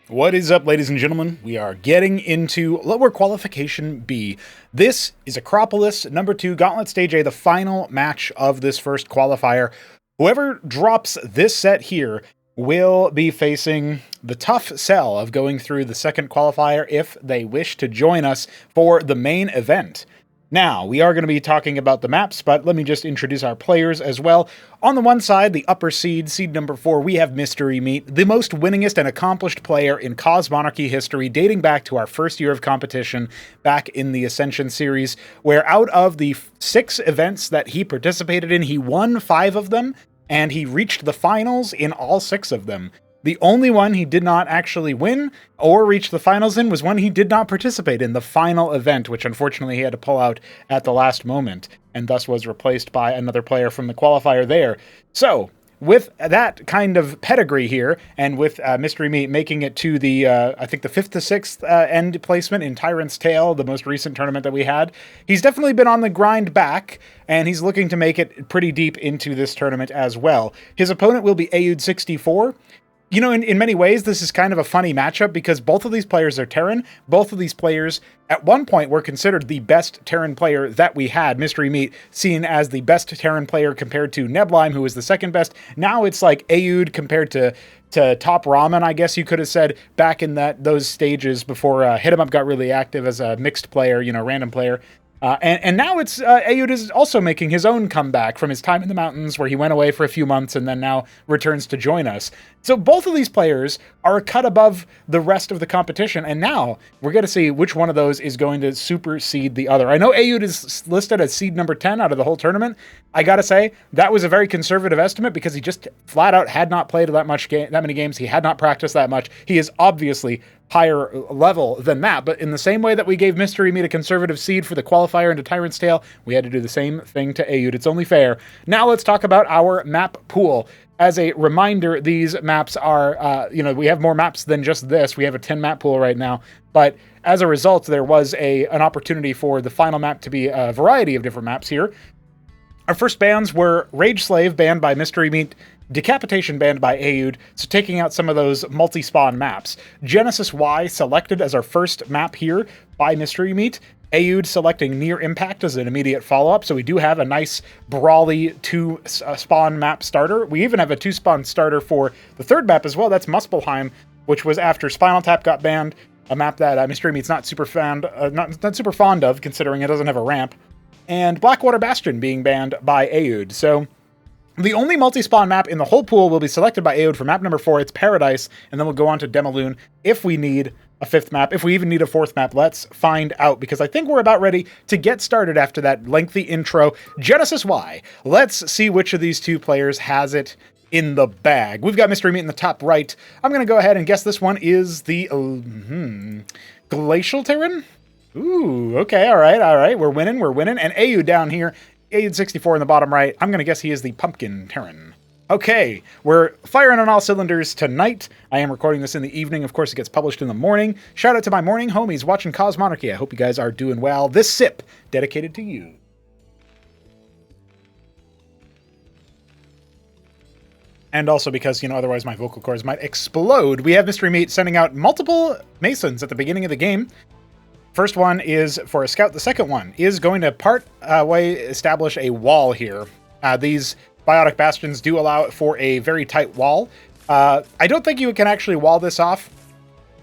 What is up, ladies and gentlemen? We are getting into Lower Qualification B. This is Acropolis number 2, Gauntlet Stage A, the final match of this first qualifier. Whoever drops this set here will be facing the tough sell of going through the second qualifier if they wish to join us for the main event. Now, we are going to be talking about the maps, but let me just introduce our players as well. On the one side, the upper seed number 4, we have Mystery Meat, the most winningest and accomplished player in Cosmonarchy history, dating back to our first year of competition back in the Ascension series, where out of the 6 events that he participated in, he won 5 of them, and he reached the finals in all 6 of them. The only one he did not actually win or reach the finals in was one he did not participate in, the final event, which unfortunately he had to pull out at the last moment, and thus was replaced by another player from the qualifier there. So, with that kind of pedigree here, and with Mystery Meat making it to the, I think the 5th to 6th end placement in Tyrant's Tale, the most recent tournament that we had, he's definitely been on the grind back, and he's looking to make it pretty deep into this tournament as well. His opponent will be Ayud64. You know, in many ways, this is kind of a funny matchup because both of these players are Terran. Both of these players, at one point, were considered the best Terran player that we had. Mystery Meat seen as the best Terran player compared to Nebelheim, who was the second best. Now it's like Ayud compared to Top Ramen, I guess you could have said, back in those stages before Hit 'em Up got really active as a mixed player, you know, random player. And now it's Ayud is also making his own comeback from his time in the mountains where he went away for a few months and then now returns to join us. So both of these players are a cut above the rest of the competition, and now we're going to see which one of those is going to supersede the other. I know Ayud is listed as seed number 10 out of the whole tournament. I gotta say, that was a very conservative estimate because he just flat out had not played that many games. He had not practiced that much. He is obviously higher level than that, but in the same way that we gave Mystery Meat a conservative seed for the qualifier into Tyrant's Tale, we had to do the same thing to Ayud. It's only fair. Now let's talk about our map pool. As a reminder, these maps are, we have more maps than just this. We have a 10 map pool right now, but as a result, there was an opportunity for the final map to be a variety of different maps here. Our first bans were Rage Slave, banned by Mystery Meat, Decapitation, banned by Ayud, so taking out some of those multi-spawn maps. Genesis Y selected as our first map here by Mystery Meat. Ayud selecting Near Impact as an immediate follow-up, so we do have a nice brawly 2-spawn map starter. We even have a 2-spawn starter for the third map as well. That's Muspelheim, which was after Spinal Tap got banned, a map that Mystery Meat's not super fond of, considering it doesn't have a ramp. And Blackwater Bastion being banned by Ayud. So the only multi-spawn map in the whole pool will be selected by Ayud for map number 4. It's Paradise, and then we'll go on to Demilune if we need a 5th map. If we even need a 4th map, let's find out, because I think we're about ready to get started after that lengthy intro. Genesis Y. Let's see which of these two players has it in the bag. We've got Mystery Meat in the top right. I'm going to go ahead and guess this one is the Glacial Terran? Ooh, okay, all right. We're winning. And Ayud down here, Ayud64 in the bottom right. I'm going to guess he is the Pumpkin Terran. Okay, we're firing on all cylinders tonight. I am recording this in the evening. Of course, it gets published in the morning. Shout out to my morning homies watching Cosmonarchy. I hope you guys are doing well. This sip, dedicated to you. And also because, otherwise my vocal cords might explode. We have Mystery Meat sending out multiple Masons at the beginning of the game. First one is for a scout. The second one is going to part way establish a wall here. These Biotic Bastions do allow for a very tight wall. I don't think you can actually wall this off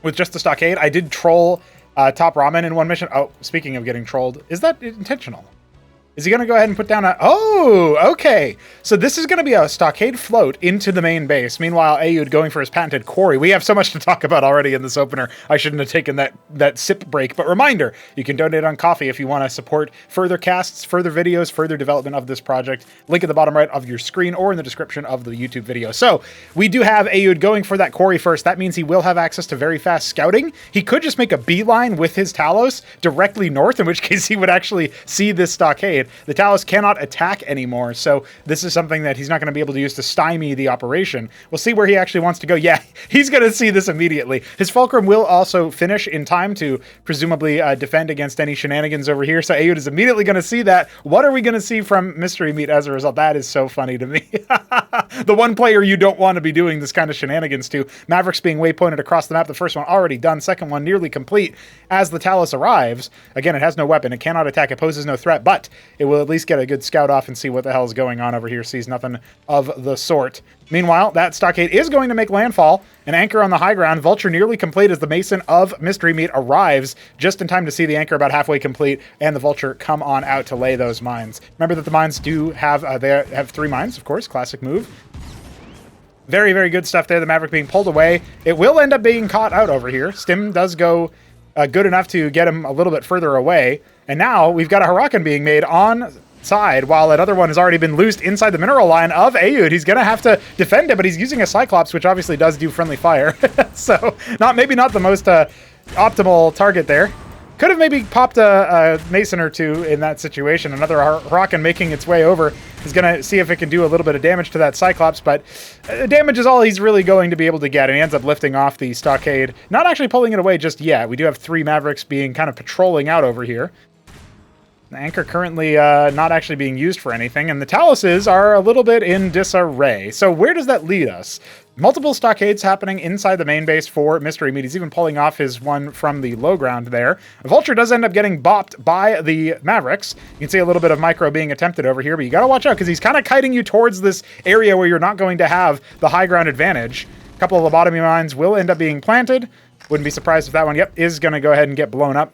with just the stockade. I did troll Top Ramen in one mission. Oh, speaking of getting trolled, is that intentional? Is he going to go ahead and put down Oh, okay. So this is going to be a stockade float into the main base. Meanwhile, Ayud going for his patented quarry. We have so much to talk about already in this opener. I shouldn't have taken that sip break. But reminder, you can donate on Coffee if you want to support further casts, further videos, further development of this project. Link at the bottom right of your screen or in the description of the YouTube video. So we do have Ayud going for that quarry first. That means he will have access to very fast scouting. He could just make a beeline with his Talos directly north, in which case he would actually see this stockade. activated, the Talos cannot attack anymore. So this is something that he's not going to be able to use to stymie the operation. We'll see where he actually wants to go. Yeah, he's going to see this immediately. His Fulcrum will also finish in time to presumably defend against any shenanigans over here. So Aoud is immediately going to see that. What are we going to see from Mystery Meat as a result? That is so funny to me. The one player you don't want to be doing this kind of shenanigans to. Mavericks being waypointed across the map. The first one already done. Second one nearly complete as the Talos arrives. Again, it has no weapon. It cannot attack. It poses no threat, but it will at least get a good scout off and see what the hell is going on over here. Sees nothing of the sort. Meanwhile, that stockade is going to make landfall. An anchor on the high ground. Vulture nearly complete as the Mason of Mystery Meat arrives just in time to see the anchor about halfway complete and the Vulture come on out to lay those mines. Remember that the mines do have, they have 3 mines, of course. Classic move. Very, very good stuff there. The Maverick being pulled away. It will end up being caught out over here. Stim does go good enough to get him a little bit further away. And now we've got a Huracan being made on side while that other one has already been loosed inside the mineral line of Aoud. He's going to have to defend it, but he's using a Cyclops, which obviously does do friendly fire. So maybe not the most optimal target there. Could have maybe popped a Mason or two in that situation. Another Huracan making its way over is going to see if it can do a little bit of damage to that Cyclops, but damage is all he's really going to be able to get, and he ends up lifting off the stockade. Not actually pulling it away just yet. We do have 3 Mavericks being kind of patrolling out over here. The anchor currently not actually being used for anything, and the Taloses are a little bit in disarray. So where does that lead us? Multiple stockades happening inside the main base for Mystery Meat. He's even pulling off his one from the low ground there. Vulture does end up getting bopped by the Mavericks. You can see a little bit of micro being attempted over here, but you gotta watch out because he's kind of kiting you towards this area where you're not going to have the high ground advantage. A couple of lobotomy mines will end up being planted. Wouldn't be surprised if that one, is going to go ahead and get blown up.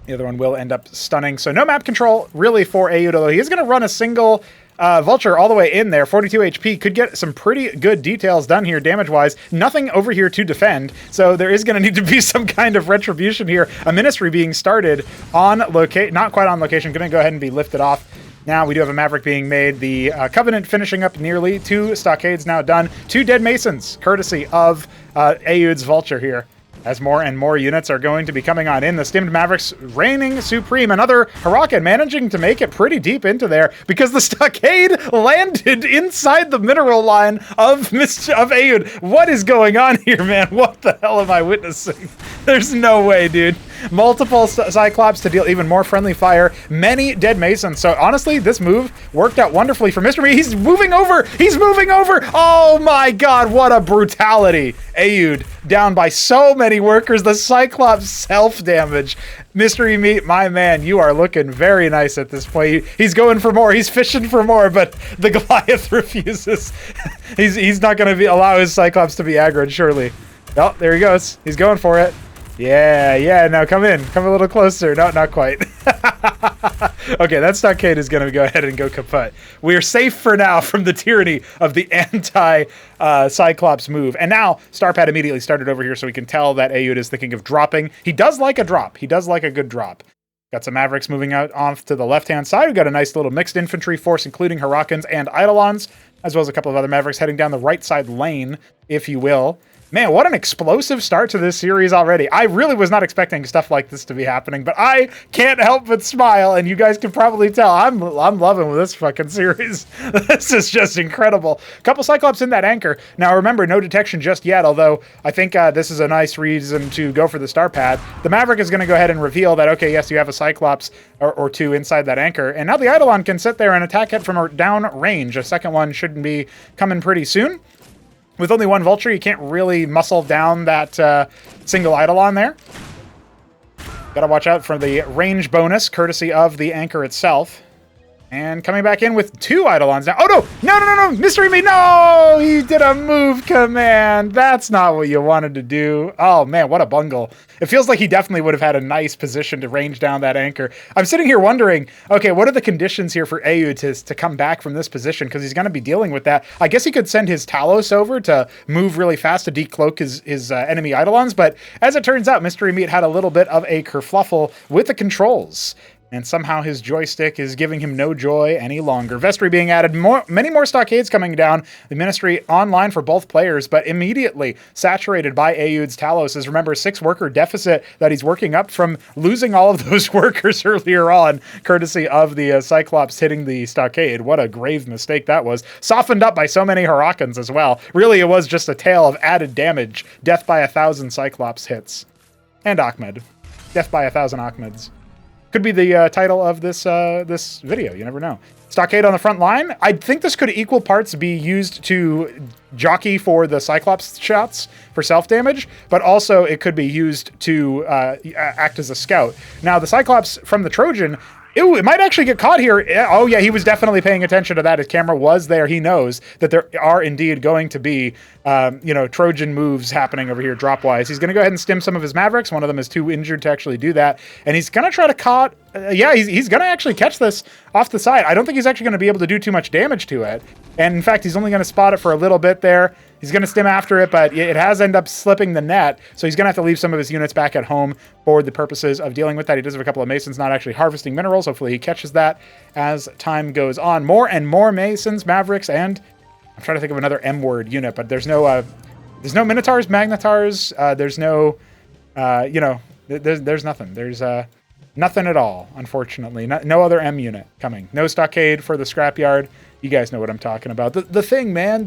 The other one will end up stunning. So no map control really for Aoud, although he is going to run a single Vulture all the way in there. 42 HP. Could get some pretty good details done here damage-wise. Nothing over here to defend. So there is going to need to be some kind of retribution here. A Ministry being started on location. Not quite on location. Going to go ahead and be lifted off. Now we do have a Maverick being made. The Covenant finishing up nearly. 2 stockades now done. 2 dead Masons, courtesy of Aoud's Vulture here. As more and more units are going to be coming on in. The Stimmed Mavericks reigning supreme. Another Huracan managing to make it pretty deep into there because the stockade landed inside the mineral line of Aoud. What is going on here, man? What the hell am I witnessing? There's no way, dude. Multiple Cyclops to deal even more friendly fire. Many dead Masons. So honestly, this move worked out wonderfully for Mystery. He's moving over. He's moving over. Oh my God, what a brutality. Aoud down by so many workers. The Cyclops self-damage. Mystery Meat, my man, you are looking very nice at this point. He's going for more. He's fishing for more, but the Goliath refuses. He's not going to allow his Cyclops to be aggroed, surely. Oh, there he goes. He's going for it. Yeah, now come in. Come a little closer. No, not quite. Okay, that stockade is going to go ahead and go kaput. We are safe for now from the tyranny of the anti-Cyclops move. And now, Starpad immediately started over here, so we can tell that Aoud is thinking of dropping. He does like a drop. He does like a good drop. Got some Mavericks moving out off to the left-hand side. We've got a nice little mixed infantry force, including Huracans and Eidolons, as well as a couple of other Mavericks heading down the right side lane, if you will. Man, what an explosive start to this series already. I really was not expecting stuff like this to be happening, but I can't help but smile, and you guys can probably tell I'm loving this fucking series. This is just incredible. A couple Cyclops in that anchor. Now remember, no detection just yet, although I think this is a nice reason to go for the star pad. The Maverick is going to go ahead and reveal that, okay, yes, you have a Cyclops or 2 inside that anchor, and now the Eidolon can sit there and attack it from a down range. A second one shouldn't be coming pretty soon. With only 1 Vulture, you can't really muscle down that single Eidolon there. Gotta watch out for the range bonus, courtesy of the anchor itself. And coming back in with 2 Eidolons now. Oh, no! Mystery Meat, no! He did a move command. That's not what you wanted to do. Oh, man, what a bungle. It feels like he definitely would have had a nice position to range down that anchor. I'm sitting here wondering, okay, what are the conditions here for Aoud to come back from this position? Because he's going to be dealing with that. I guess he could send his Talos over to move really fast to decloak his enemy Eidolons. But as it turns out, Mystery Meat had a little bit of a kerfluffle with the controls. And somehow his joystick is giving him no joy any longer. Vestry being added, many more stockades coming down. The Ministry online for both players, but immediately saturated by Aeud's Talos. Remember, 6-worker deficit that he's working up from losing all of those workers earlier on, courtesy of the Cyclops hitting the stockade. What a grave mistake that was. Softened up by so many Hurricanes as well. Really, it was just a tale of added damage. Death by 1,000 Cyclops hits. And Ahmed. Death by 1,000 Ahmeds. Could be the title of this this video. You never know. Stockade on the front line. I think this could equal parts be used to jockey for the Cyclops shots for self-damage, but also it could be used to act as a scout. Now, the Cyclops from the Trojan, it might actually get caught here. Oh, yeah, he was definitely paying attention to that. His camera was there. He knows that there are indeed going to be, Trojan moves happening over here drop-wise. He's going to go ahead and stim some of his Mavericks. One of them is too injured to actually do that. And he's going to try to he's going to actually catch this off the side. I don't think he's actually going to be able to do too much damage to it. And in fact, he's only going to spot it for a little bit there. He's going to stim after it, but it has ended up slipping the net, so he's going to have to leave some of his units back at home for the purposes of dealing with that. He does have a couple of Masons not actually harvesting minerals. Hopefully he catches that as time goes on. More and more Masons, Mavericks, and I'm trying to think of another M-word unit, but there's no Minotaurs, Magnetars, there's no, there's nothing. There's nothing at all, unfortunately. No other M unit coming. No stockade for the scrapyard. You guys know what I'm talking about. The thing, man,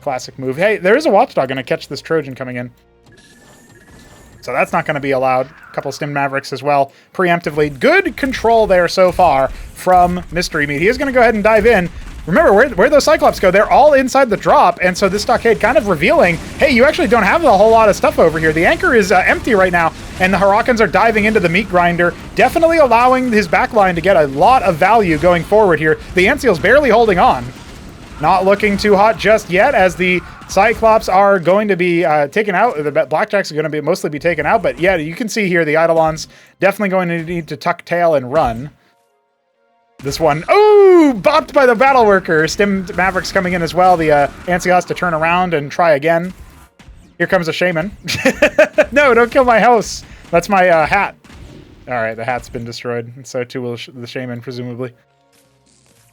classic move. Hey, there is a Watchdog going to catch this Trojan coming in. So that's not going to be allowed. A couple Stim Mavericks as well, preemptively. Good control there so far from Mystery Meat. He is going to go ahead and dive in. Remember, where those Cyclops go, they're all inside the drop, and so this stockade kind of revealing, hey, you actually don't have a whole lot of stuff over here. The anchor is empty right now, and the Hurricanes are diving into the meat grinder, definitely allowing his backline to get a lot of value going forward here. The Anseal's barely holding on. Not looking too hot just yet, as the Cyclops are going to be taken out. The Blackjacks are going to mostly be taken out, but yeah, you can see here the Eidolons definitely going to need to tuck tail and run. This one, bopped by the Battle Worker. Stim Mavericks coming in as well. The Anseal has to turn around and try again. Here comes a Shaman. No, don't kill my house. That's my hat. All right, the hat's been destroyed. So too will the Shaman, presumably.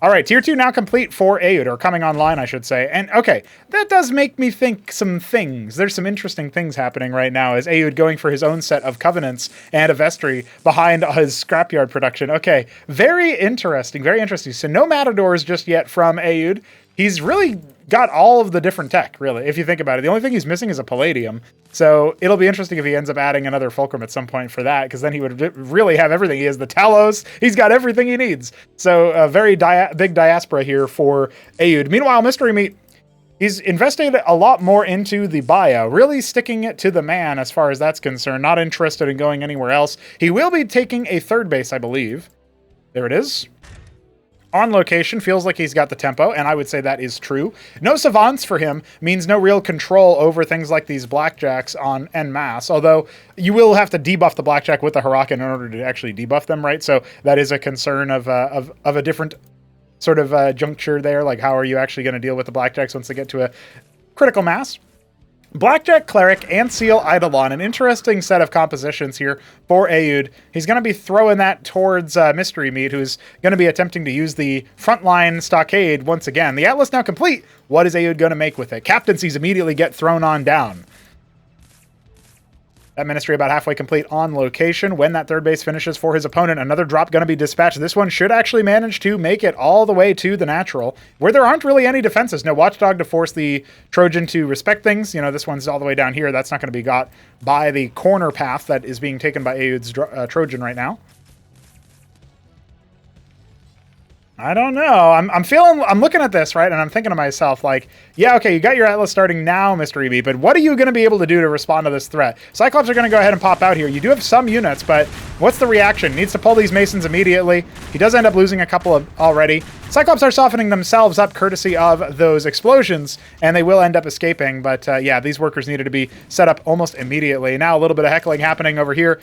All right, Tier 2 now complete for Aeud, or coming online, I should say. And, okay, that does make me think some things. There's some interesting things happening right now as Aeud going for his own set of Covenants and a Vestry behind his Scrapyard production. Okay, very interesting, very interesting. So no Matadors just yet from Aeud. He's really got all of the different tech, really, if you think about it. The only thing he's missing is a Palladium. So it'll be interesting if he ends up adding another Fulcrum at some point for that, because then he would really have everything. He has the Talos. He's got everything he needs. So a very big diaspora here for Aeud. Meanwhile, Mystery Meat, he's invested a lot more into the bio, really sticking it to the man as far as that's concerned. Not interested in going anywhere else. He will be taking a third base, I believe. There it is. On location, feels like he's got the tempo, and I would say that is true. No savants for him means no real control over things like these Blackjacks on en masse, although you will have to debuff the Blackjack with the Huracan in order to actually debuff them, right? So that is a concern of a different sort of juncture there, like how are you actually going to deal with the Blackjacks once they get to a critical mass? Blackjack, Cleric, Anseal, Eidolon. An interesting set of compositions here for Aeud. He's going to be throwing that towards Mystery Meat, who's going to be attempting to use the frontline stockade once again. The Atlas now complete. What is Aeud going to make with it? Captaincies immediately get thrown on down. That Ministry about halfway complete on location. When that third base finishes for his opponent, another drop going to be dispatched. This one should actually manage to make it all the way to the natural, where there aren't really any defenses. No Watchdog to force the Trojan to respect things. You know, this one's all the way down here. That's not going to be got by the corner path that is being taken by Aeud's Trojan right now. I don't know. I'm looking at this, right, and I'm thinking to myself, like, yeah, okay, you got your Atlas starting now, Mystery Meat, but what are you going to be able to do to respond to this threat? Cyclops are going to go ahead and pop out here. You do have some units, but what's the reaction? Needs to pull these Masons immediately. He does end up losing a couple of already. Cyclops are softening themselves up courtesy of those explosions, and they will end up escaping, but yeah, these workers needed to be set up almost immediately. Now a little bit of heckling happening over here.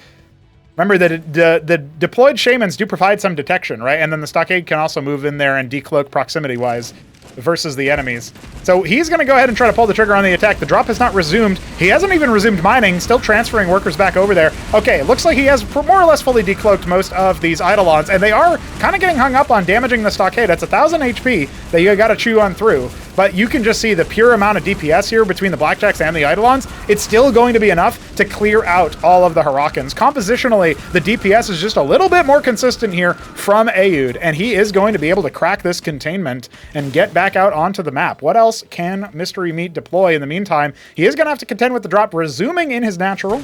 Remember that the deployed Shamans do provide some detection, right? And then the Stockade can also move in there and decloak proximity-wise. versus the enemies. So he's going to go ahead and try to pull the trigger on the attack. The drop has not resumed. He hasn't even resumed mining, still transferring workers back over there. Okay, looks like he has more or less fully decloaked most of these Eidolons, and they are kind of getting hung up on damaging the stockade. That's 1,000 HP that you got to chew on through. But you can just see the pure amount of DPS here between the Blackjacks and the Eidolons. It's still going to be enough to clear out all of the Hurricanes. Compositionally, the DPS is just a little bit more consistent here from Aoud, and he is going to be able to crack this containment and get back out onto the map. What else can Mystery Meat deploy in the meantime? He is going to have to contend with the drop resuming in his natural.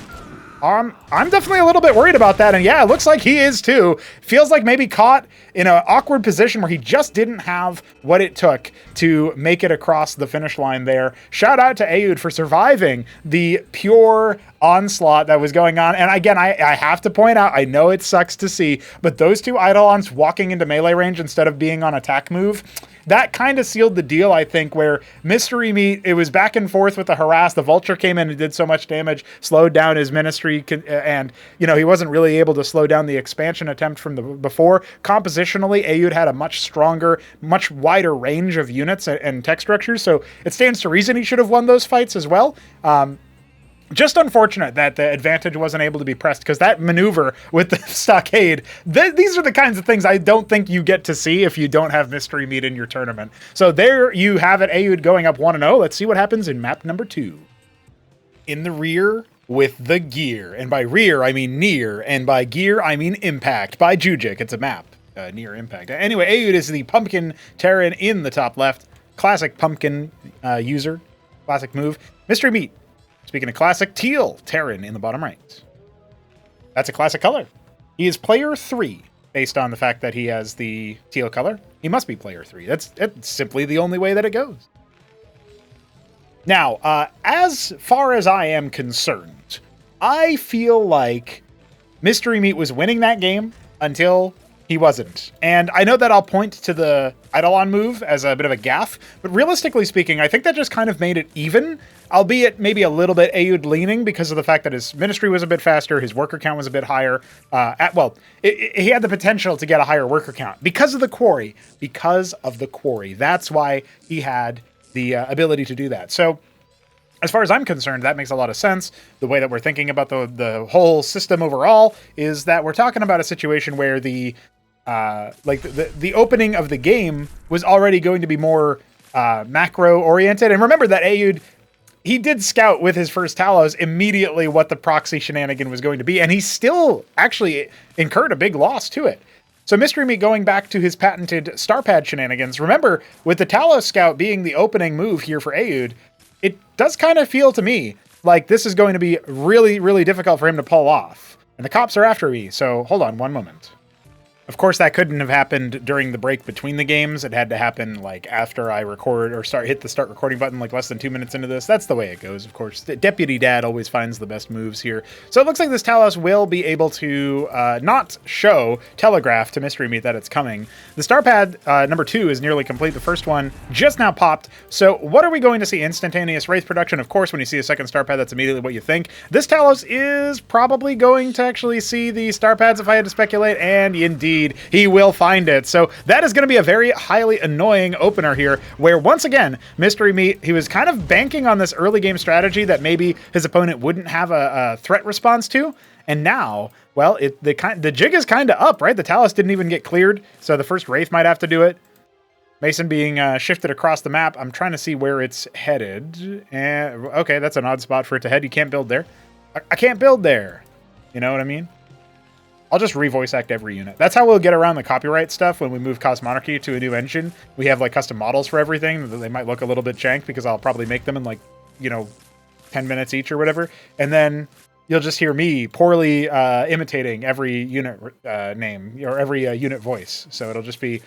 I'm definitely a little bit worried about that, and yeah, it looks like he is too. Feels like maybe caught in an awkward position where he just didn't have what it took to make it across the finish line there. Shout out to Aoud for surviving the pure onslaught that was going on. And again, I have to point out, I know it sucks to see, but those two Eidolons walking into melee range instead of being on attack move, that kind of sealed the deal, I think, where Mystery Meat, it was back and forth with the harass. The Vulture came in and did so much damage, slowed down his ministry, and, you know, he wasn't really able to slow down the expansion attempt from the before. Compositionally, Aoud had a much stronger, much wider range of units and tech structures, so it stands to reason he should have won those fights as well. Just unfortunate that the advantage wasn't able to be pressed, because that maneuver with the stockade, these are the kinds of things I don't think you get to see if you don't have Mystery Meat in your tournament. So there you have it, Aoud going up 1-0. Let's see what happens in map number 2. In the rear with the gear. And by rear, I mean near. And by gear, I mean impact. By Jujic, it's a map. Near impact. Anyway, Aoud is the Pumpkin Terran in the top left. Classic Pumpkin user. Classic move. Mystery Meat. Speaking of classic, teal Terran in the bottom right. That's a classic color. He is player 3, based on the fact that he has the teal color. He must be player 3. That's simply the only way that it goes. Now, as far as I am concerned, I feel like Mystery Meat was winning that game until he wasn't. And I know that I'll point to the Eidolon move as a bit of a gaffe, but realistically speaking, I think that just kind of made it even, albeit maybe a little bit Aoud leaning because of the fact that his ministry was a bit faster, his worker count was a bit higher. He had the potential to get a higher worker count because of the quarry. Because of the quarry. That's why he had the ability to do that. So, as far as I'm concerned, that makes a lot of sense. The way that we're thinking about the whole system overall is that we're talking about a situation where the opening of the game was already going to be more macro oriented. And remember that Aoud, he did scout with his first Talos immediately what the proxy shenanigan was going to be, and he still actually incurred a big loss to it. So Mystery Meat going back to his patented Starpad shenanigans. Remember, with the Talos scout being the opening move here for Aoud, it does kind of feel to me like this is going to be really, really difficult for him to pull off. And the cops are after me, so hold on one moment. Of course, that couldn't have happened during the break between the games. It had to happen like after I record or hit the start recording button, like less than 2 minutes into this. That's the way it goes, of course. The Deputy Dad always finds the best moves here. So it looks like this Talos will be able to not telegraph to Mystery Meat that it's coming. The Starpad number 2 is nearly complete. The first one just now popped. So what are we going to see? Instantaneous Wraith production. Of course, when you see a second Starpad, that's immediately what you think. This Talos is probably going to actually see the Starpads if I had to speculate, and indeed, he will find it. So that is going to be a very highly annoying opener here, where once again, Mystery Meat, he was kind of banking on this early game strategy that maybe his opponent wouldn't have a threat response to. And now, well, the jig is kind of up, right? The Talos didn't even get cleared, so the first Wraith might have to do it. Mason being shifted across the map. I'm trying to see where it's headed. Okay, that's an odd spot for it to head. You can't build there. I can't build there. You know what I mean? I'll just revoice act every unit. That's how we'll get around the copyright stuff when we move Cosmonarchy to a new engine. We have like custom models for everything. They might look a little bit jank because I'll probably make them in like, 10 minutes each or whatever. And then you'll just hear me poorly imitating every unit name or every unit voice. So it'll just be,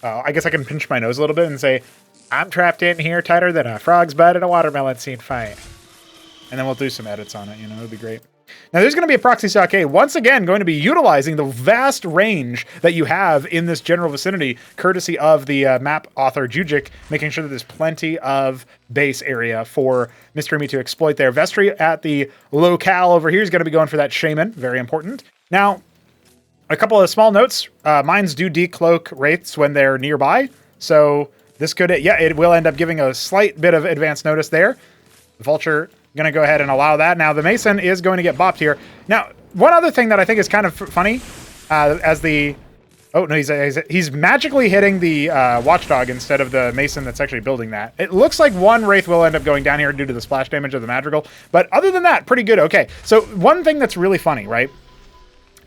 I guess I can pinch my nose a little bit and say, I'm trapped in here tighter than a frog's butt at a watermelon seed fight. And then we'll do some edits on it, it'll be great. Now, there's going to be a proxy stockade, once again, going to be utilizing the vast range that you have in this general vicinity, courtesy of the map author, Jujic, making sure that there's plenty of base area for Mystery Meat to exploit there. Vestry at the locale over here is going to be going for that Shaman, very important. Now, a couple of small notes. Mines do decloak Wraiths when they're nearby, so this could, yeah, it will end up giving a slight bit of advance notice there. The Vulture going to go ahead and allow that. Now, the Mason is going to get bopped here. Now, one other thing that I think is kind of funny, as the... Oh, no, he's magically hitting the Watchdog instead of the Mason that's actually building that. It looks like one Wraith will end up going down here due to the splash damage of the Madrigal. But other than that, pretty good. Okay, so one thing that's really funny, right,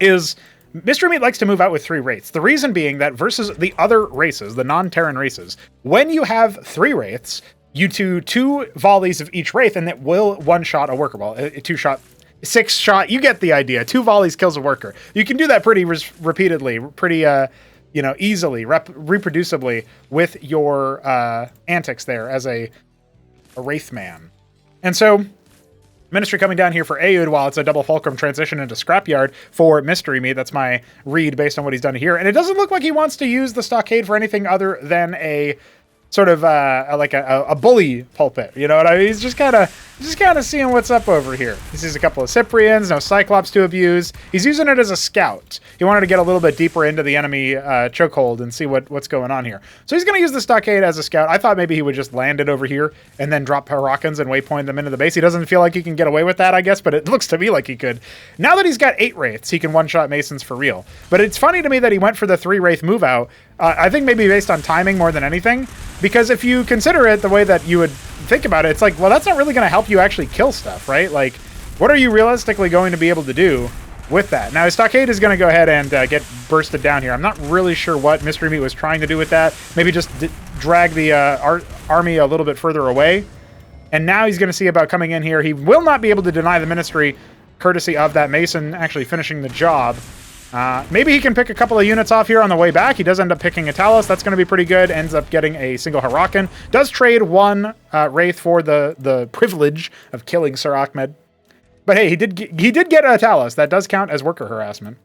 is Mystery Meat likes to move out with 3 Wraiths. The reason being that versus the other races, the non-Terran races, when you have 3 Wraiths, you do 2 volleys of each Wraith, and it will one-shot a worker. Well, a 2-shot... 6-shot, you get the idea. 2 volleys kills a worker. You can do that pretty repeatedly, pretty, easily, reproducibly with your antics there as a Wraith man. And so, Ministry coming down here for Aoud while it's a double Fulcrum transition into Scrapyard for Mystery Meat. That's my read based on what he's done here. And it doesn't look like he wants to use the Stockade for anything other than a sort of like a bully pulpit, you know what I mean? He's just kind of seeing what's up over here. He sees a couple of Cyprians, no Cyclops to abuse. He's using it as a scout. He wanted to get a little bit deeper into the enemy chokehold and see what's going on here. So he's going to use the Stockade as a scout. I thought maybe he would just land it over here and then drop Hurricanes and waypoint them into the base. He doesn't feel like he can get away with that, I guess, but it looks to me like he could. Now that he's got 8 Wraiths, he can one-shot Masons for real. But it's funny to me that he went for the 3 Wraith move out. I think maybe based on timing more than anything, because if you consider it the way that you would think about it, it's like, well, that's not really going to help you actually kill stuff, right? Like, what are you realistically going to be able to do with that? Now, his Stockade is going to go ahead and get bursted down here. I'm not really sure what Mystery Meat was trying to do with that. Maybe just drag the army a little bit further away. And now he's going to see about coming in here. He will not be able to deny the Ministry, courtesy of that Mason actually finishing the job. Maybe he can pick a couple of units off here on the way back. He does end up picking a Talos. That's going to be pretty good. Ends up getting a single Huracan. Does trade 1 Wraith for the privilege of killing Sir Ahmed. But hey, he did get a Talos. That does count as worker harassment.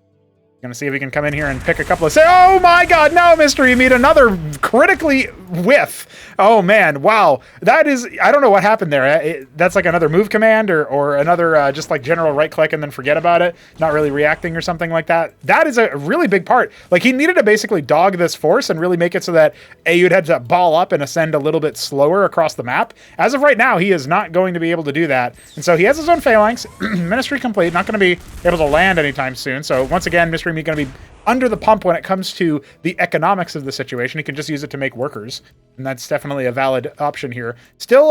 Going to see if he can come in here and pick a couple of... Oh my god, no, Mystery Meat, another critically whiff. Oh man, wow. That is... I don't know what happened there. That's like another move command or another just like general right-click and then forget about it. Not really reacting or something like that. That is a really big part. Like, he needed to basically dog this force and really make it so that Aoud had to ball up and ascend a little bit slower across the map. As of right now, he is not going to be able to do that. And so he has his own Phalanx. Ministry complete. Not going to be able to land anytime soon. So once again, Mystery Meat going to be under the pump when it comes to the economics of the situation. He can just use it to make workers, and that's definitely a valid option here. Still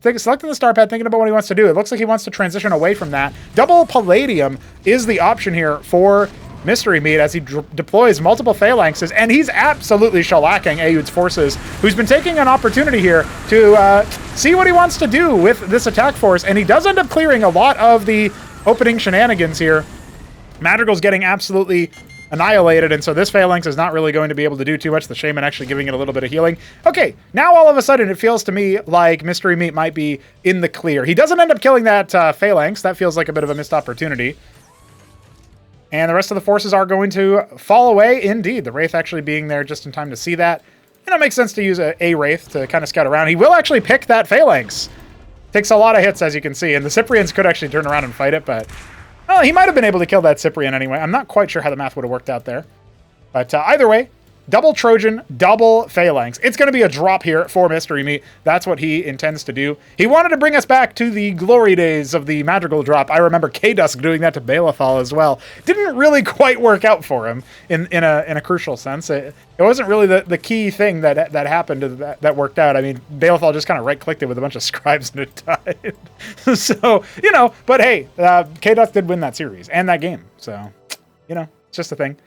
selecting the star pad, thinking about what he wants to do. It looks like he wants to transition away from that. Double Palladium is the option here for Mystery Meat as he deploys multiple Phalanxes, and he's absolutely shellacking Aoud's forces, who's been taking an opportunity here to see what he wants to do with this attack force, and he does end up clearing a lot of the opening shenanigans here. Madrigal's getting absolutely annihilated, and so this Phalanx is not really going to be able to do too much. The Shaman actually giving it a little bit of healing. Okay, now all of a sudden it feels to me like Mystery Meat might be in the clear. He doesn't end up killing that Phalanx. That feels like a bit of a missed opportunity. And the rest of the forces are going to fall away indeed. The Wraith actually being there just in time to see that. And it makes sense to use a Wraith to kind of scout around. He will actually pick that Phalanx. Takes a lot of hits, as you can see, and the Cyprians could actually turn around and fight it, but... Well, he might have been able to kill that Cyprian anyway. I'm not quite sure how the math would have worked out there. But either way, double Trojan, double Phalanx. It's going to be a drop here for Mystery Meat. That's what he intends to do. He wanted to bring us back to the glory days of the Madrigal drop. I remember K-Dusk doing that to Balefal as well. Didn't really quite work out for him in a crucial sense. It wasn't really the key thing that happened that worked out. I mean, Balefal just kind of right-clicked it with a bunch of scribes and it died. So, you know, but hey, K-Dusk did win that series and that game. So, you know, it's just a thing.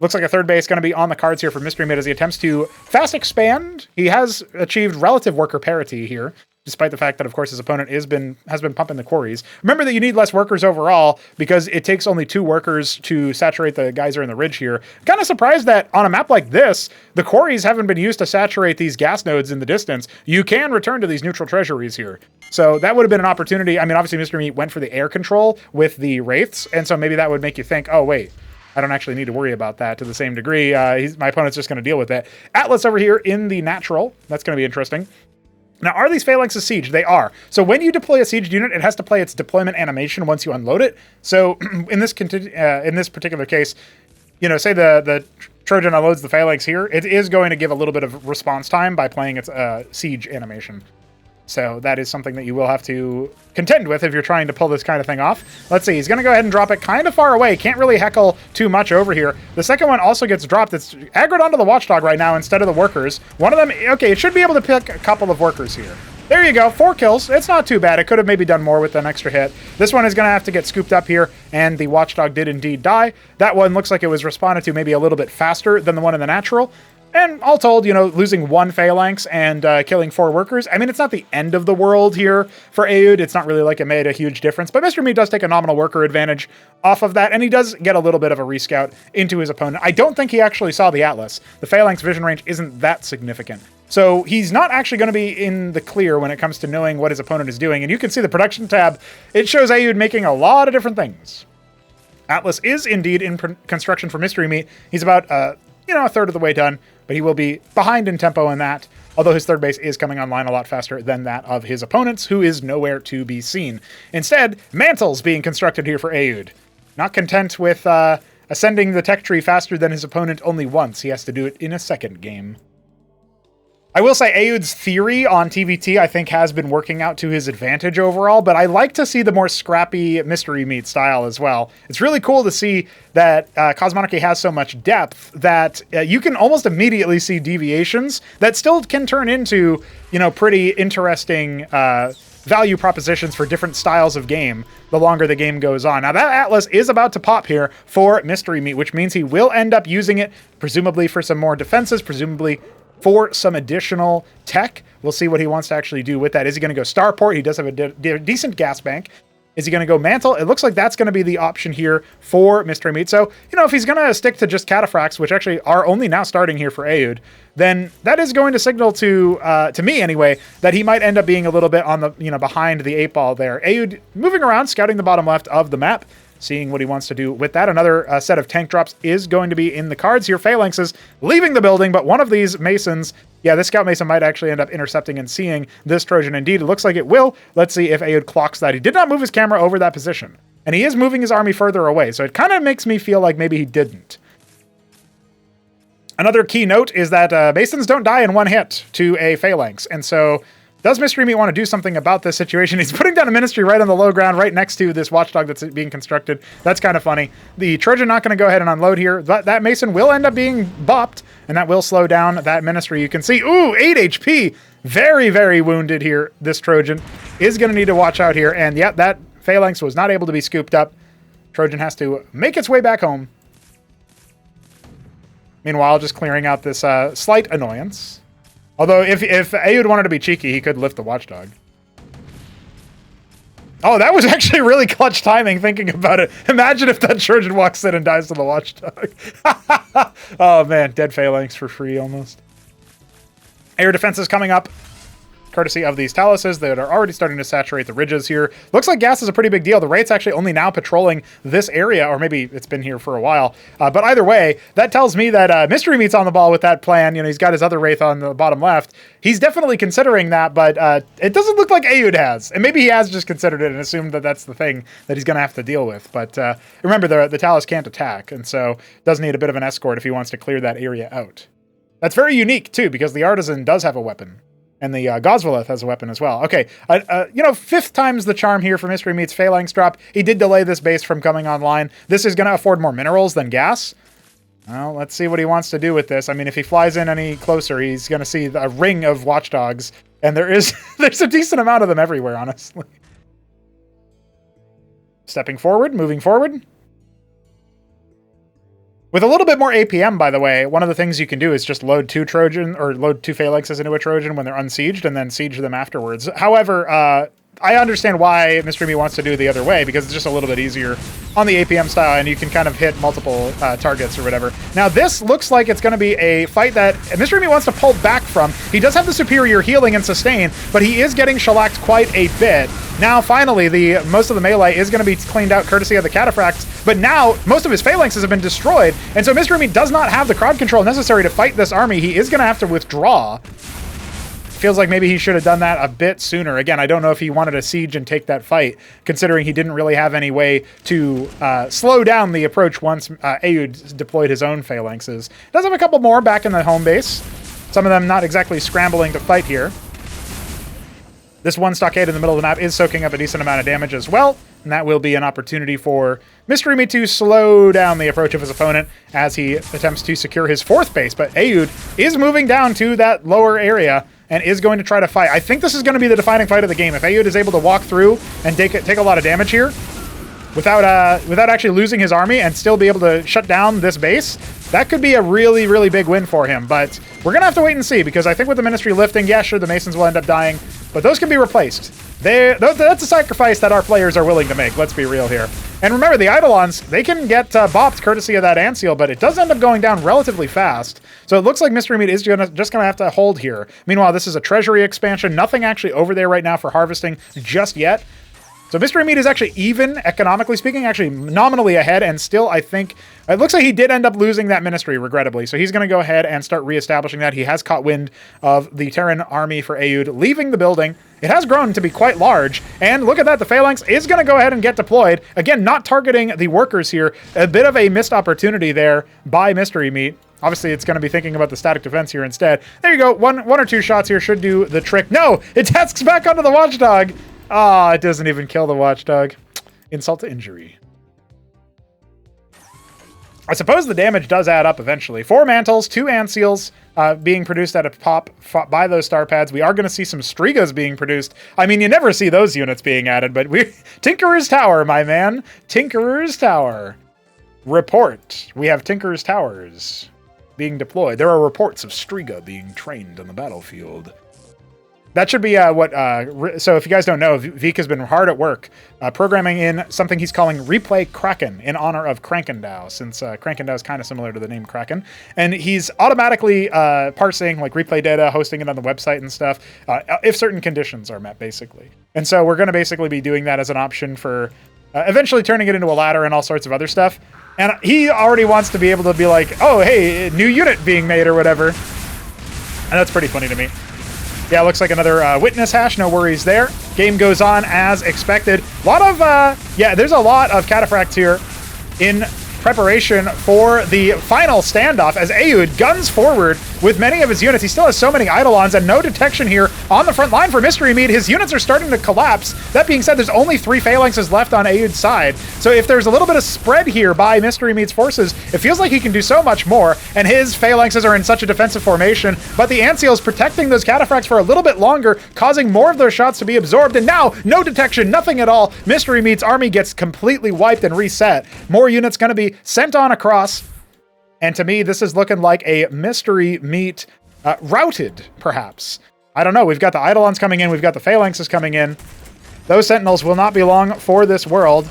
Looks like a third base going to be on the cards here for Mystery Meat as he attempts to fast expand. He has achieved relative worker parity here, despite the fact that, of course, his opponent has been pumping the quarries. Remember that you need less workers overall because it takes only 2 workers to saturate the geyser in the ridge here. Kind of surprised that on a map like this, the quarries haven't been used to saturate these gas nodes in the distance. You can return to these neutral treasuries here. So that would have been an opportunity. I mean, obviously, Mystery Meat went for the air control with the Wraiths, and so maybe that would make you think, oh, wait, I don't actually need to worry about that to the same degree. My opponent's just going to deal with it. Atlas over here in the natural. That's going to be interesting. Now, are these Phalanxes siege? They are. So when you deploy a siege unit, it has to play its deployment animation once you unload it. So in this particular case, you know, say the Trojan unloads the Phalanx here, it is going to give a little bit of response time by playing its siege animation. So that is something that you will have to contend with if you're trying to pull this kind of thing off. Let's see, he's going to go ahead and drop it kind of far away. Can't really heckle too much over here. The second one also gets dropped. It's aggroed onto the Watchdog right now instead of the workers. One of them, okay, it should be able to pick a couple of workers here. There you go, 4 kills. It's not too bad. It could have maybe done more with an extra hit. This one is going to have to get scooped up here, and the Watchdog did indeed die. That one looks like it was responded to maybe a little bit faster than the one in the natural. And all told, you know, losing 1 Phalanx and killing 4 workers, I mean, it's not the end of the world here for Aoud. It's not really like it made a huge difference, but Mr. Meat does take a nominal worker advantage off of that, and he does get a little bit of a rescout into his opponent. I don't think he actually saw the Atlas. The Phalanx vision range isn't that significant. So he's not actually going to be in the clear when it comes to knowing what his opponent is doing. And you can see the production tab. It shows Aoud making a lot of different things. Atlas is indeed in construction for Mystery Meat. He's about, a third of the way done, but he will be behind in tempo in that, although his third base is coming online a lot faster than that of his opponents, who is nowhere to be seen. Instead, Mantle's being constructed here for Aoud. Not content with ascending the tech tree faster than his opponent only once, he has to do it in a second game. I will say Aoud's theory on TVT, I think, has been working out to his advantage overall, but I like to see the more scrappy Mystery Meat style as well. It's really cool to see that Cosmonarchy has so much depth that you can almost immediately see deviations that still can turn into, pretty interesting value propositions for different styles of game the longer the game goes on. Now, that Atlas is about to pop here for Mystery Meat, which means he will end up using it, presumably for some more defenses, presumably for some additional tech. We'll see what he wants to actually do with that. Is he going to go Starport? He does have a decent gas bank. Is he going to go Mantle? It looks like that's going to be the option here for Mystery Meat. So, if he's going to stick to just Cataphracts, which actually are only now starting here for Aoud, then that is going to signal to me anyway, that he might end up being a little bit on the, behind the 8-ball there. Aoud moving around, scouting the bottom left of the map, seeing what he wants to do with that. Another set of tank drops is going to be in the cards here. Phalanxes leaving the building, but one of these Masons, this Scout Mason might actually end up intercepting and seeing this Trojan indeed. It looks like it will. Let's see if Aoud clocks that. He did not move his camera over that position, and he is moving his army further away, so it kind of makes me feel like maybe he didn't. Another key note is that Masons don't die in one hit to a Phalanx, and so does Mystery Meat want to do something about this situation? He's putting down a Ministry right on the low ground, right next to this Watchdog that's being constructed. That's kind of funny. The Trojan not going to go ahead and unload here. That Mason will end up being bopped, and that will slow down that Ministry. You can see, 8 HP. Very, very wounded here. This Trojan is going to need to watch out here. And yeah, that Phalanx was not able to be scooped up. Trojan has to make its way back home. Meanwhile, just clearing out this slight annoyance. Although, if Aoud wanted to be cheeky, he could lift the Watchdog. Oh, that was actually really clutch timing, thinking about it. Imagine if that Trojan walks in and dies to the Watchdog. Oh, man. Dead Phalanx for free, almost. Air defense is coming up, courtesy of these Taluses that are already starting to saturate the ridges here. Looks like gas is a pretty big deal. The Wraith's actually only now patrolling this area, or maybe it's been here for a while. But either way, that tells me that Mystery Meat's on the ball with that plan. He's got his other Wraith on the bottom left. He's definitely considering that, but it doesn't look like Aoud has. And maybe he has just considered it and assumed that that's the thing that he's going to have to deal with. But remember, the Talus can't attack, and so does need a bit of an escort if he wants to clear that area out. That's very unique, too, because the Artisan does have a weapon. And the Gosvalith has a weapon as well. Okay, 5th time's the charm here for Mystery Meat's Phalanx drop. He did delay this base from coming online. This is going to afford more minerals than gas. Well, let's see what he wants to do with this. I mean, if he flies in any closer, he's going to see a ring of Watchdogs. And there's a decent amount of them everywhere, honestly. Stepping forward, moving forward. With a little bit more APM, by the way, one of the things you can do is just load 2 Phalanxes into a Trojan when they're unsieged and then siege them afterwards. However, I understand why Mystery Meat wants to do it the other way, because it's just a little bit easier on the APM style, and you can kind of hit multiple targets or whatever. Now, this looks like it's going to be a fight that Mystery Meat wants to pull back from. He does have the superior healing and sustain, but he is getting shellacked quite a bit. Now, finally, most of the melee is going to be cleaned out courtesy of the Cataphracts, but now most of his Phalanxes have been destroyed, and so Mystery Meat does not have the crowd control necessary to fight this army. He is going to have to withdraw. feels like maybe he should have done that a bit sooner. Again, I don't know if he wanted to siege and take that fight, considering he didn't really have any way to slow down the approach once Aoud deployed his own phalanxes. Does have a couple more back in the home base. Some of them not exactly scrambling to fight here. This one stockade in the middle of the map is soaking up a decent amount of damage as well, and that will be an opportunity for Mystery Meat to slow down the approach of his opponent as he attempts to secure his fourth base. But Aoud is moving down to that lower area and is going to try to fight. I think this is going to be the defining fight of the game. If Aoud is able to walk through and take a lot of damage here without actually losing his army and still be able to shut down this base, that could be a really, really big win for him. But we're going to have to wait and see, because I think with the Ministry lifting, yeah, sure, the Masons will end up dying, but those can be replaced. That's a sacrifice that our players are willing to make, let's be real here. And remember, the Eidolons, they can get bopped courtesy of that Ant Seal, but it does end up going down relatively fast. So it looks like Mystery Meat is just going to have to hold here. Meanwhile, this is a treasury expansion. Nothing actually over there right now for harvesting just yet. So Mystery Meat is actually even, economically speaking, actually nominally ahead, and still, I think, it looks like he did end up losing that ministry, regrettably. So he's going to go ahead and start reestablishing that. He has caught wind of the Terran army for Aoud leaving the building. It has grown to be quite large, and look at that, the Phalanx is going to go ahead and get deployed. Again, not targeting the workers here. A bit of a missed opportunity there by Mystery Meat. Obviously, it's going to be thinking about the static defense here instead. There you go. One or two shots here should do the trick. No, it tasks back onto the Watchdog. Ah, it doesn't even kill the Watchdog. Insult to injury. I suppose the damage does add up eventually. 4 mantles, 2 ant seals being produced at a pop by those star pads. We are going to see some Strigas being produced. I mean, you never see those units being added, but Tinkerer's Tower, my man. Tinkerer's Tower. Report. We have Tinkerer's Towers being deployed. There are reports of Striga being trained on the battlefield. That should be so if you guys don't know, Vik has been hard at work programming in something he's calling Replay Kraken in honor of Krankendao, since Krankendao is kind of similar to the name Kraken. And he's automatically parsing like replay data, hosting it on the website and stuff, if certain conditions are met, basically. And so we're going to basically be doing that as an option for eventually turning it into a ladder and all sorts of other stuff. And he already wants to be able to be like, oh, hey, new unit being made or whatever. And that's pretty funny to me. Yeah, looks like another witness hash. No worries there. Game goes on as expected. A lot of, there's a lot of cataphracts here in preparation for the final standoff as Aoud guns forward with many of his units. He still has so many Eidolons and no detection here on the front line for Mystery Meat. His units are starting to collapse. That being said, there's only 3 phalanxes left on Aoud's side. So if there's a little bit of spread here by Mystery Meat's forces, it feels like he can do so much more, and his phalanxes are in such a defensive formation, but the Ant Seal is protecting those cataphracts for a little bit longer, causing more of those shots to be absorbed, and now, no detection, nothing at all. Mystery Meat's army gets completely wiped and reset. More units going to be sent on across, and to me, this is looking like a Mystery Meat routed, perhaps. I don't know. We've got the Eidolons coming in. We've got the phalanxes coming in. Those Sentinels will not be long for this world.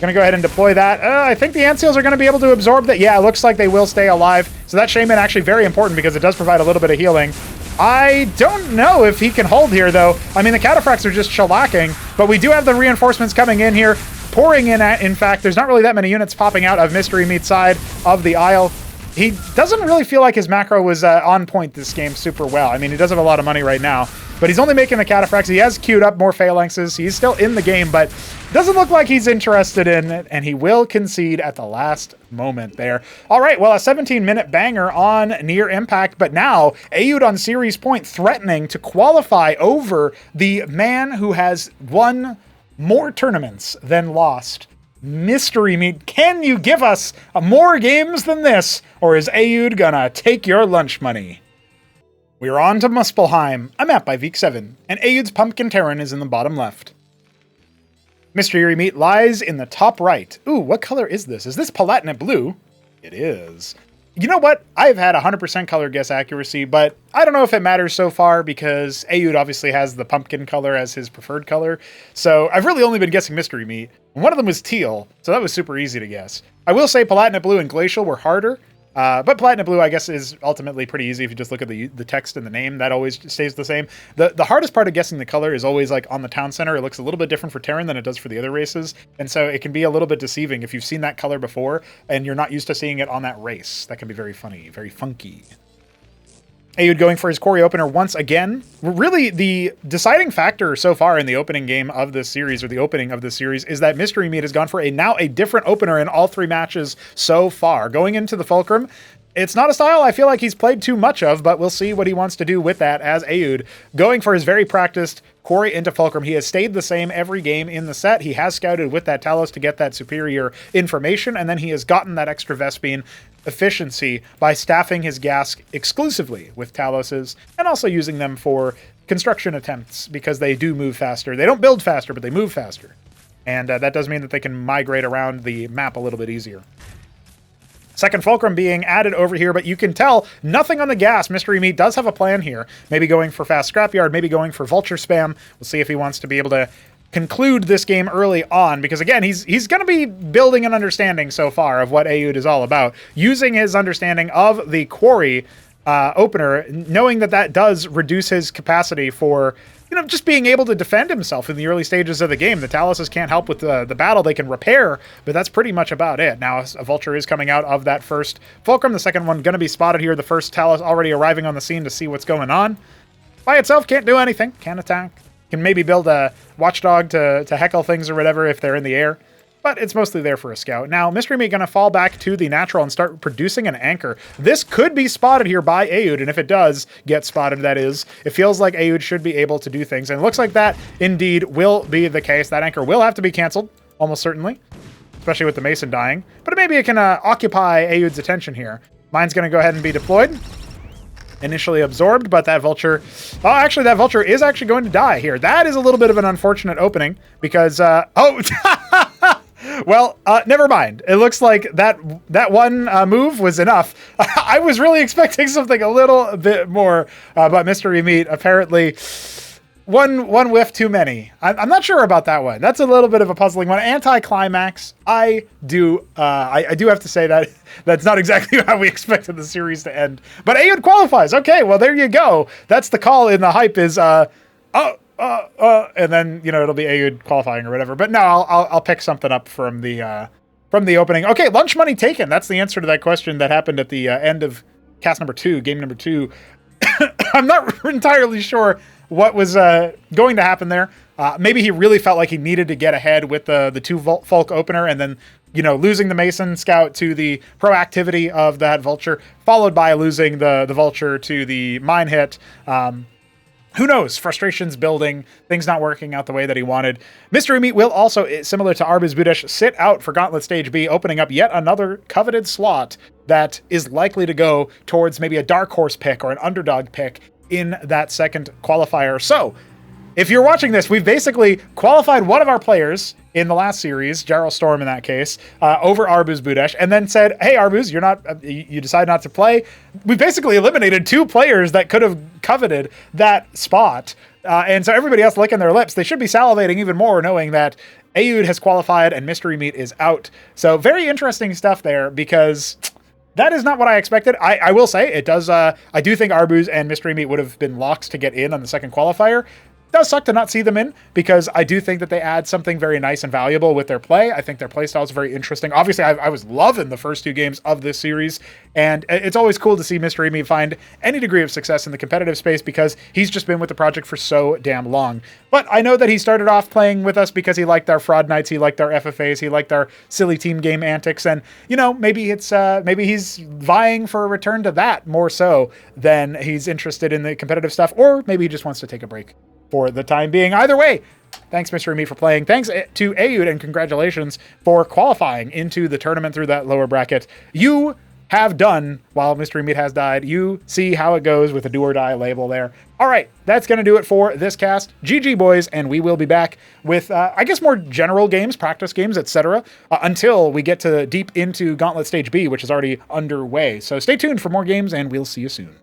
Gonna go ahead and deploy that. I think the Ant Seals are going to be able to absorb that. Yeah, it looks like they will stay alive. So that Shaman actually very important because it does provide a little bit of healing. I don't know if he can hold here, though. I mean, the cataphracts are just shellacking, but we do have the reinforcements coming in here. Pouring in fact, there's not really that many units popping out of Mystery Meat's side of the aisle. He doesn't really feel like his macro was on point this game super well. I mean, he does have a lot of money right now, but he's only making the cataphracts. He has queued up more phalanxes. He's still in the game, but doesn't look like he's interested in it, and he will concede at the last moment there. All right, well, a 17-minute banger on Near Impact, but now Aoud on series point, threatening to qualify over the man who has won more tournaments than lost. Mystery Meat, can you give us more games than this, or is Aoud gonna take your lunch money? We're on to Muspelheim, a map by Vik7, and Aoud's Pumpkin Terran is in the bottom left. Mystery Meat lies in the top right. Ooh, what color is this? Is this Palatinate Blue? It is. You know what? I've had 100% color guess accuracy, but I don't know if it matters so far because Aoud obviously has the pumpkin color as his preferred color. So I've really only been guessing Mystery Meat. And one of them was teal, so that was super easy to guess. I will say Palatinate Blue and Glacial were harder, but Palatinate Blue, I guess, is ultimately pretty easy if you just look at the text and the name. That always stays the same. The hardest part of guessing the color is always like on the town center. It looks a little bit different for Terran than it does for the other races, and so it can be a little bit deceiving if you've seen that color before and you're not used to seeing it on that race. That can be very funny, very funky. Ayud going for his Quarry opener once again. Really, the deciding factor so far in the opening game of this series, or the opening of this series, is that Mystery Meat has gone for now a different opener in all 3 matches so far. Going into the Fulcrum, it's not a style I feel like he's played too much of, but we'll see what he wants to do with that as Ayud going for his very practiced Quarry into Fulcrum. He has stayed the same every game in the set. He has scouted with that Talos to get that superior information, and then he has gotten that extra Vespene efficiency by staffing his gas exclusively with Taloses and also using them for construction attempts because they do move faster. They don't build faster, but they move faster. And that does mean that they can migrate around the map a little bit easier. Second Fulcrum being added over here, but you can tell nothing on the gas. Mystery Meat does have a plan here. Maybe going for fast scrapyard, maybe going for vulture spam. We'll see if he wants to be able to conclude this game early on, because again, he's going to be building an understanding so far of what Ayud is all about, using his understanding of the Quarry opener, knowing that that does reduce his capacity for, you know, just being able to defend himself in the early stages of the game. The Taloses can't help with the battle. They can repair, but that's pretty much about it. Now, a Vulture is coming out of that first Fulcrum. The second one going to be spotted here. The first Talos already arriving on the scene to see what's going on. By itself, can't do anything. Can't attack. Can maybe build a watchdog to heckle things or whatever if they're in the air. But it's mostly there for a scout. Now, Mystery Meat going to fall back to the natural and start producing an anchor. This could be spotted here by Ayud, and if it does get spotted, that is, it feels like Ayud should be able to do things, and it looks like that indeed will be the case. That anchor will have to be canceled, almost certainly, especially with the Mason dying. But maybe it can occupy Ayud's attention here. Mine's going to go ahead and be deployed. Initially absorbed, but that Vulture... Oh, actually, that Vulture is actually going to die here. That is a little bit of an unfortunate opening, because... Well, never mind. It looks like that one move was enough. I was really expecting something a little bit more, but Mystery Meat apparently one whiff too many. I'm not sure about that one. That's a little bit of a puzzling one. Anti-climax. I do have to say that that's not exactly how we expected the series to end. But Ayud qualifies. Okay, well there you go. That's the call in the hype is and then, you know, it'll be Ayud qualifying or whatever. But no, I'll pick something up from the opening. Okay, lunch money taken. That's the answer to that question that happened at the end of cast number 2, game number 2. I'm not entirely sure what was going to happen there. Maybe he really felt like he needed to get ahead with the 2 Fulk opener, and then, you know, losing the Mason Scout to the proactivity of that Vulture, followed by losing the Vulture to the mine hit. Who knows? Frustrations building, things not working out the way that he wanted. Mystery Meat will also, similar to Arbuz Budesh, sit out for Gauntlet Stage B, opening up yet another coveted slot that is likely to go towards maybe a dark horse pick or an underdog pick in that second qualifier. So, if you're watching this, we've basically qualified one of our players in the last series, Jarl Storm in that case, over Arbuz Budesh, and then said, hey, Arbuz, you decide not to play. We basically eliminated 2 players that could have coveted that spot. And so everybody else licking their lips, they should be salivating even more knowing that Ayud has qualified and Mystery Meat is out. So very interesting stuff there, because that is not what I expected. I will say it does. I do think Arbuz and Mystery Meat would have been locked to get in on the second qualifier. It does suck to not see them in, because I do think that they add something very nice and valuable with their play. I think their play style is very interesting. Obviously, I was loving the first 2 games of this series, and it's always cool to see Mystery Meat find any degree of success in the competitive space, because he's just been with the project for so damn long. But I know that he started off playing with us because he liked our fraud nights, he liked our FFAs, he liked our silly team game antics, and, you know, maybe he's vying for a return to that more so than he's interested in the competitive stuff, or maybe he just wants to take a break for the time being. Either way, thanks, Mystery Meat, for playing. Thanks to Ayud, and congratulations for qualifying into the tournament through that lower bracket. You have done, while Mystery Meat has died. You see how it goes with the do or die label there. All right, that's going to do it for this cast. GG, boys, and we will be back with, I guess, more general games, practice games, etc., until we get to deep into Gauntlet Stage B, which is already underway. So stay tuned for more games, and we'll see you soon.